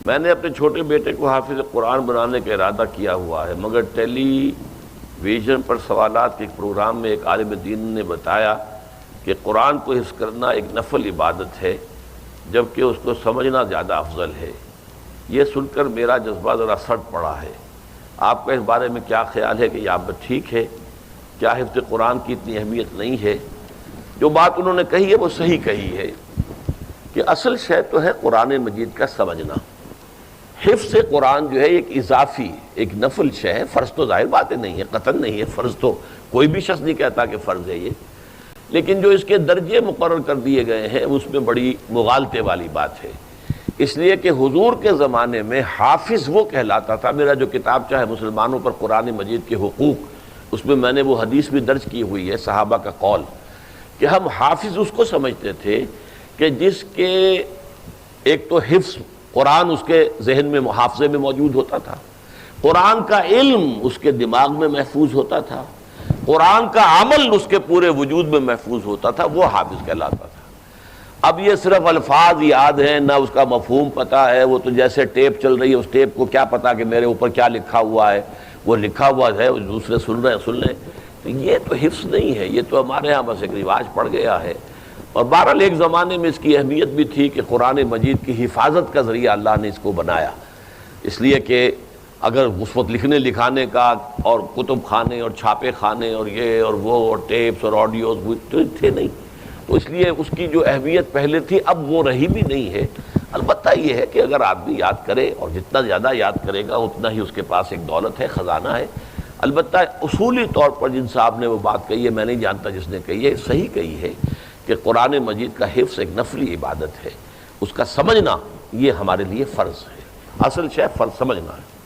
میں نے اپنے چھوٹے بیٹے کو حافظ قرآن بنانے کا ارادہ کیا ہوا ہے، مگر ٹیلی ویژن پر سوالات کے ایک پروگرام میں ایک عالم دین نے بتایا کہ قرآن کو حفظ کرنا ایک نفل عبادت ہے جبکہ اس کو سمجھنا زیادہ افضل ہے۔ یہ سن کر میرا جذبہ ذرا سٹ پڑا ہے۔ آپ کا اس بارے میں کیا خیال ہے کہ یہ آپ ٹھیک ہے؟ کیا حفظ قرآن کی اتنی اہمیت نہیں ہے؟ جو بات انہوں نے کہی ہے وہ صحیح کہی ہے کہ اصل شے تو ہے قرآن مجید کا سمجھنا۔ حفظ قرآن جو ہے ایک اضافی ایک نفل شے ہے، فرض تو ظاہر باتیں نہیں ہے، قطعاً نہیں ہے، فرض تو کوئی بھی شخص نہیں کہتا کہ فرض ہے یہ، لیکن جو اس کے درجے مقرر کر دیے گئے ہیں اس میں بڑی مغالطے والی بات ہے۔ اس لیے کہ حضور کے زمانے میں حافظ وہ کہلاتا تھا۔ میرا جو کتاب ہے مسلمانوں پر قرآن مجید کے حقوق، اس میں میں نے وہ حدیث بھی درج کی ہوئی ہے، صحابہ کا قول، کہ ہم حافظ اس کو سمجھتے تھے کہ جس کے ایک تو حفظ قرآن اس کے ذہن میں محافظے میں موجود ہوتا تھا، قرآن کا علم اس کے دماغ میں محفوظ ہوتا تھا، قرآن کا عمل اس کے پورے وجود میں محفوظ ہوتا تھا، وہ حافظ کہلاتا تھا۔ اب یہ صرف الفاظ یاد ہیں، نہ اس کا مفہوم پتہ ہے، وہ تو جیسے ٹیپ چل رہی ہے، اس ٹیپ کو کیا پتا کہ میرے اوپر کیا لکھا ہوا ہے، وہ لکھا ہوا ہے، دوسرے سن رہے ہیں سن لیں، تو یہ تو حفظ نہیں ہے، یہ تو ہمارے ہاں بس ایک رواج پڑ گیا ہے۔ اور بہرحال ایک زمانے میں اس کی اہمیت بھی تھی کہ قرآن مجید کی حفاظت کا ذریعہ اللہ نے اس کو بنایا، اس لیے کہ اگر اس وقت لکھنے لکھانے کا اور کتب خانے اور چھاپے خانے اور یہ اور وہ اور ٹیپس اور آڈیوز تو تھے نہیں، تو اس لیے اس کی جو اہمیت پہلے تھی اب وہ رہی بھی نہیں ہے۔ البتہ یہ ہے کہ اگر آدمی یاد کرے اور جتنا زیادہ یاد کرے گا اتنا ہی اس کے پاس ایک دولت ہے، خزانہ ہے۔ البتہ اصولی طور پر جن صاحب نے وہ بات کہی ہے، میں نہیں جانتا جس نے کہی ہے، صحیح کہی ہے کہ قرآن مجید کا حفظ ایک نفلی عبادت ہے، اس کا سمجھنا یہ ہمارے لیے فرض ہے، اصل شے فرض سمجھنا ہے۔